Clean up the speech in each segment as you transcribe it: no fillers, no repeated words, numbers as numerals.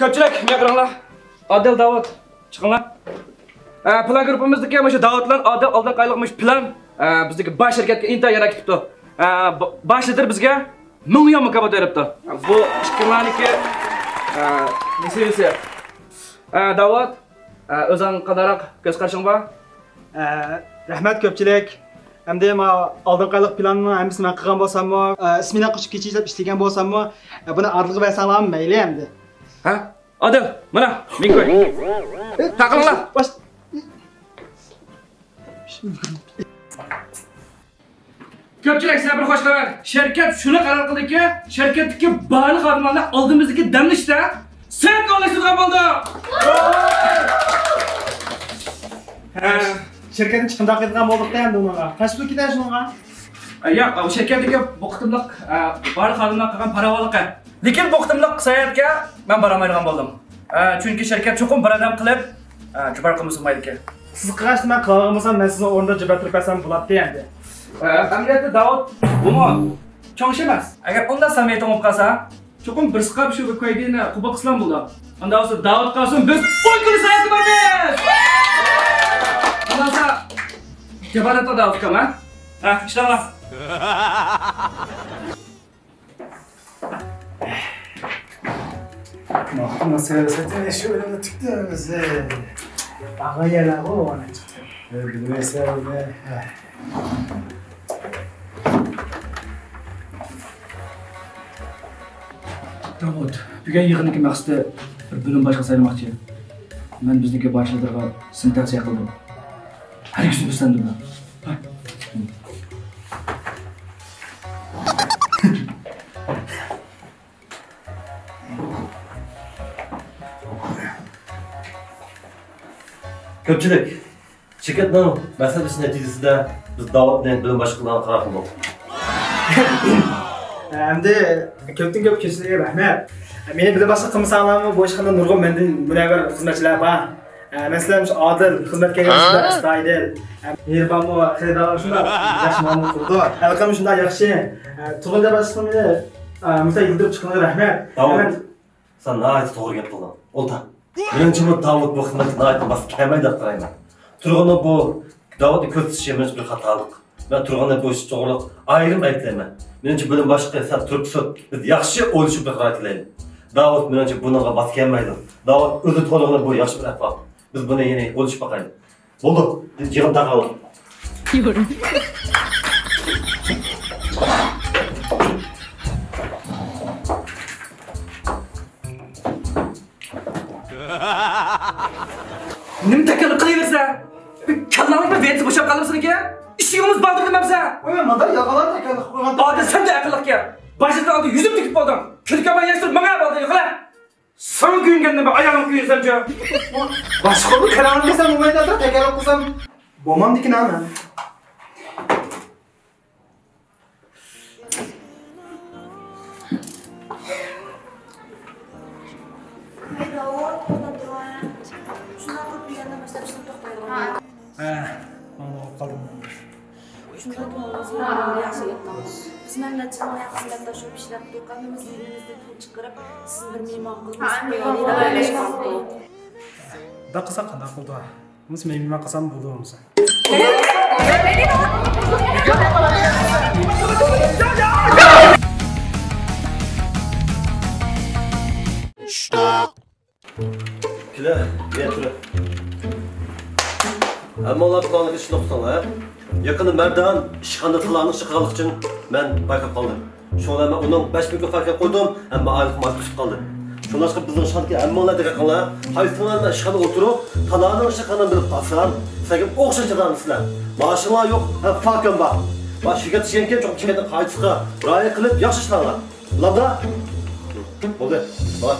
Ko'pchilik gapiringlar. Adil Davud, chiqinglar. Plan gruppamizdagi mana shu Davud bilan Adil oldin qayliqmish plan bizdagi bosh shirkatga inta yarak ketibdi. Bosh lider bizga 1000 yom mukofot beribdi. Bu ishchilarniki meselasi. Davud, o'zing qandaroq ko'z qarashing bor? Rahmat ko'pchilik. Hamda men oldin qayliq planni hammasini qilgan bo'lsam-mu, ismini qo'shib kechizlab ishlagan bo'lsam-mu, buni ardlig'i bersalam mayli endi. Ha? Adil, mana men qo'y. Taqilinglar. Ko'pchilik sabr xo'shlar. Shirkat shuni qaror qildiki, shirkatdagi barliq xodimlarni oldimizdagi damlashda sen olishga bo'ldi. Şirketin chiqimda qilgan bo'ldik-da endi unga. Qancha pul ketadi shunga? Yo'q, bu shirkatdagi bu qitimliq barliq xodimlar qilgan paravolliqi. Lekin bu qitimliq sayatga men boramaydigan bo'ldim. Chunki shirkat cho'qim bir odam qilib jubar qilmasa mayli ekan. Siz qilishni men qilgan bo'lsam, men sizni o'rnida jubar turib qilsam bo'ladi endi. Amaliyotda Davud buni cho'ng'ish emas. Agar undan samimiy bo'lib qolsa, cho'qim bir siqab shu qo'ydini quba qilsam bo'ladi. Unda o'zi Davud qolsin, biz 10 kun sayat qilamiz. Ondansa kebarata Davud kaman. İşte Mahkum siyasete şöyle de tıktığımızı. Bağa gelen o ona çıktı. Bilmezler ne. Davud, bugun yig'iniki maqsadi bir bo'lim boshqa saylamoqchi. Men bizniki boshliqlarga sintaksiya qildim. Har ikki bizdan deb. Ko'pchilik shirkatning masalasi natijasida biz Davud bilan bilim boshqalarni qaror qildik. Endi ko'pdan ko'p kishilarga rahmat. Meni bilim boshqa qilmasanlarmi, bu ishxonada nurg'un mendan munavvar xizmatchilar bor. Masalan, Adil xizmatga kelganlar istaydi. Mehribonmi va xaridorlar shunday yaxshi ma'lum qildi. Alqam shunday yaxshi. Tug'ilgan boshqamni mustaqil yildirib chiqqanga rahmat. Davud, sen nəhayət to'g'ri gap qilding. Olta. Birinchi bu Davud bu xizmatni nəhayət bas kelmaydi deb qarayman. Turg'uni bu Davudni ko'rsatishimiz bir xatolik. Men turg'uni bu ish to'g'ri ayrim aytmayman. Menimcha bilim boshqa sen turibsiz. Biz yaxshi o'ylashib bir qaror qilaylik. Davud menimcha bunga bas kelmaydi. Davud o'zi to'g'ri bu yaxshi bir ahvol. Biz buni yana o'ylashib boqaylik. Bo'ldi. Yig'in taqalib. Yürü. Nima taklif qilaversa? Kallamni bir veti bo'shab qolibsan-ki? Ishimiz baldir demamsa? Oy, manda yaqalar taklif qo'ygan. Odil sen de aqlliqga. Boshida oldi yuzim tikib qoldim. Kulkaman yashirib menga bo'ldi, yiqila. Son kuyinganda ben ayağım kuyuyorsamca. Başka bir karar desem bu meydan da teker okusam bomam dikin ama. Kaldım. Shunda to'g'risi yaxshi gapmiz. Biz mamlakatning yaxshilab tashlab ishlab turganimiz elimizda pul chiqarib, siz bir mehmon qilib Da qilsa qanday qildi? Biz mehmon qilsam bo'ldi. Kila, men turib. Hamma ular planni ishni to'xtalar. Yaqında Merdan ishxonada planni chiqarlik uchun men bayqab qoldim. Shundan men uning 5000 ga farq qo'ydim, hamma oylik maosh tutib qoldi. Shundan chiqib bizning ishxonaga hammalar deganlar, hayfonlarning ishxonada o'tirib, talaning ishxonani bilib qolsam, sizga o'xshashadigansizlar. Maoshlar yo'q, farqim bor. Baş shirkat ishlangan cho'q kimga qaytishga rioya qilib yaxshi ishlaylar. Ularda bo'ldi. Bor.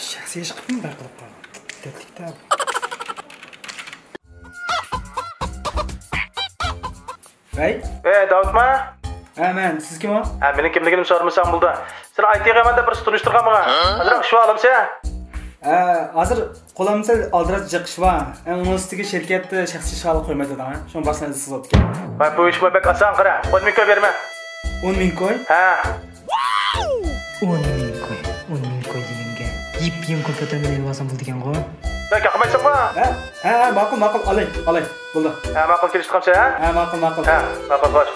Shaxsiy ish qilib bayqab qoldim. Tetikda. Hey? Davudma? Men, siz kim o? Mening kimligimni so'ramasam bo'ldi. Sen aytga menda bir tunishtirganman. Hozir shu olimsa? Hozir qo'limda oldirat jiqish bor. Uning ustiga shirkatni shaxsiy ishga qo'ymaydi-da. Shuni boshdan siz o'tgan. Bu ish bek oson qara. Qo'ymi ko'p berma. 10.000 koy. Ha. 10.000 koy. 10.000 koy deganga. Yip-yim ko'katdan berib olsam bo'ladigan qo'y. Ben kalkmaysan mı? Ha, ma'qul, olay. Bo'ldi. Ha, ma'qul kelishdik ha? Ha, ma'qul. Ha, ma'qul bosh.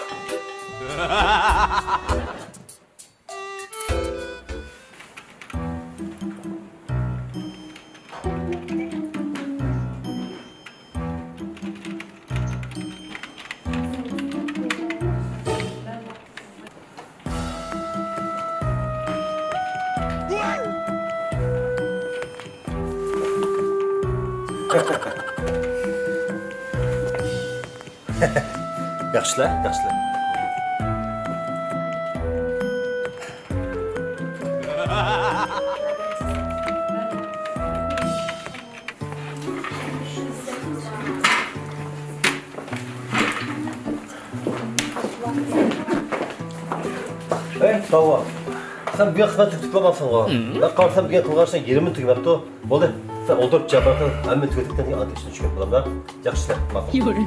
Yaxshilar. Tava. Sen bir xizmat tutmamasın o. Ben kalsam bir kılgarsan yerimi tüymepti. Oldu. Sen oturup cevap ver. Hemen tükettikten sonra ateşini çıkıp bulamlar. Yaxshilar. Ma'qul.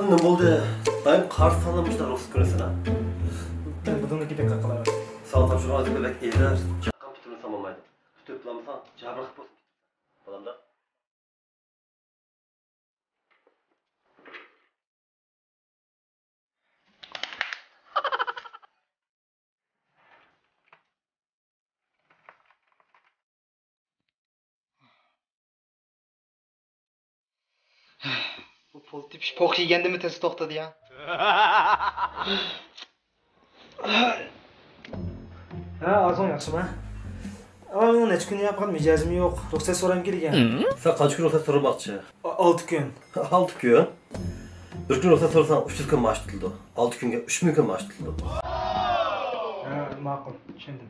Ne oldu? Ben kart salamışlar olsun küresine. Ben budunu gidip kakılar. Sağ şu azıcık belki evler. Çakam tutumu samamaydı. Tutup bulamazsan cevabı olsun. Falan da. Bu pol tip poq yeganda mi tez to'xtadi ya? Ha, azon yaxshimi? Ama necha kun yapgan mijozim yo'q. Ruxsat so'ram kelgan. Sen kaç gün ruhsat sorulmakçı? 6 kun. 6 gün. 3 gün ruhsat sorsan 300 gün maaş tutuldu. 6 günge 3000 gün maaş tutuldu. Ha, ma'qul, tushundim.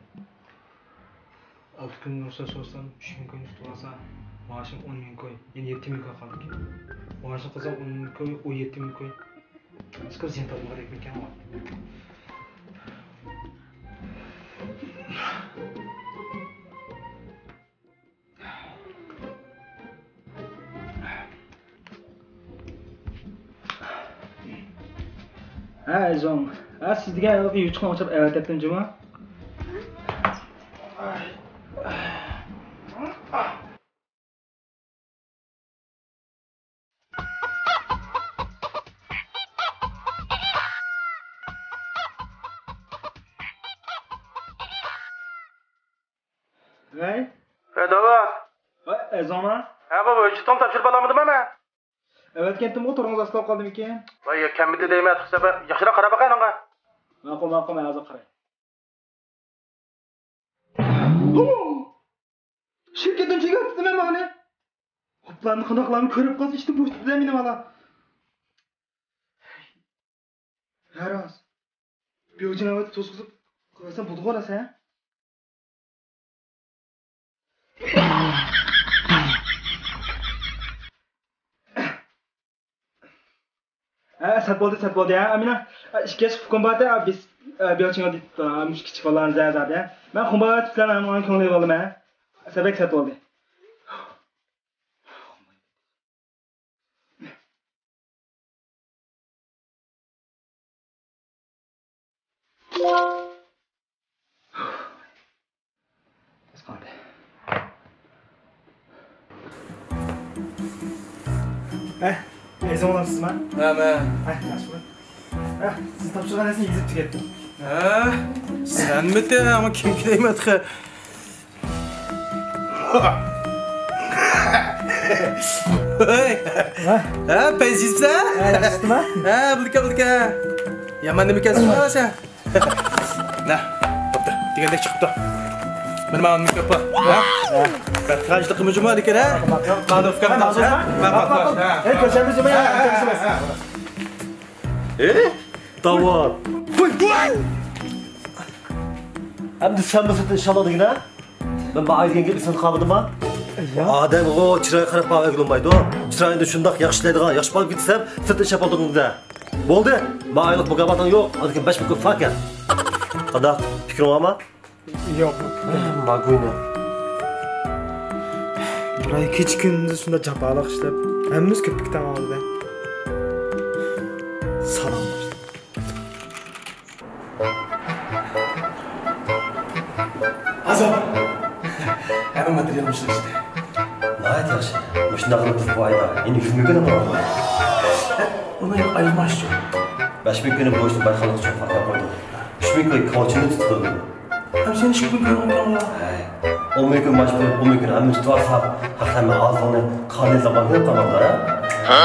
6 kun ruxsat so'rasam 3000 kun tutulsa, maaşım 10.000 koy. Yani 7.000 koy qoldi. Maaşım qilsam 10.000 koy, 17.000 koy. Сколько sen topim kerak ekan o? Ha, Azon. Ha, sizga yuchqon ochib aytdim juma. Vay. Davat. Vay, Azon'a. Ha baba, cidden tapşırıp alamadım ama. Evet, ketdim o'tirimiz aslo qoldim ekan. Vay, kemmidi deyme, hisoba. Yaxshiroq qarab baqay onga. Ma'qul, men hozir qaray. Şirketim çıkarttı mı bana? Hoplarını kınaklarını körüp kalsın işte bu üstüde eminim hala. Yaraz. Bir ucuna evet toz kızıp koyarsan bulduk orası ha? Sat bo'ldi ya. Amina, ishga chiqib qo'mbati biz belchiga deb mushkichi falan zazadi. Men qo'mbat bilan uni ko'ngil oldim ha. Sabek sat bo'ldi. Qoldi. Ezon olamsizmi? Ha, men. Yaxshi bo'l. Siz topshirgan narsani yezib tugatdim. Ha, senmidi ama kim deymedi ki? Ha, pezizse? Yaxshimi? Ha, bildik. Yaman nima kasb qilasa? Na, bo'pti. degandek chiqibdi. Mana men ko'pa. Ha? Badqarishligimiz nima ekan, ha? Ma'rufga ma'zur. Ey, ko'chamiz nima? Davot. Endi sen misin inşallah degin, ha? Ben bu aydenge ismini qilmadim ha? Adam o chiroy qarab qolib bo'lmaydi. Chiroyingda shundoq yaxshilaydigan, yaxshi bo'lib ketsam, sirt ish yapaldingda. Bo'ldi. Men oylik mukofoting yo'q, lekin 5 ming farq ya. Qanday fikring bormi? Yo'q. Mag'uyni. Buray kech kunduz shunda japaliq ishlab, hammamiz ko'pikdan oldi. Salom. Azam. Ana material ishlashdi. Nayet yaxshi. Shunday qilib biz bu oyda endi 100 ming kuni bor. Uni ayırmaşçı. 5 ming kuni bo'shni bayqaliq uchun farq qo'ydim. 3 ming kun kochini tutdim. Hem seni şıkkın görmem ya. 10 ming kun majbur, 10 ming kun hamma tutarsa, haqqamni og'zini qanday zamonga tamamlar. Ha?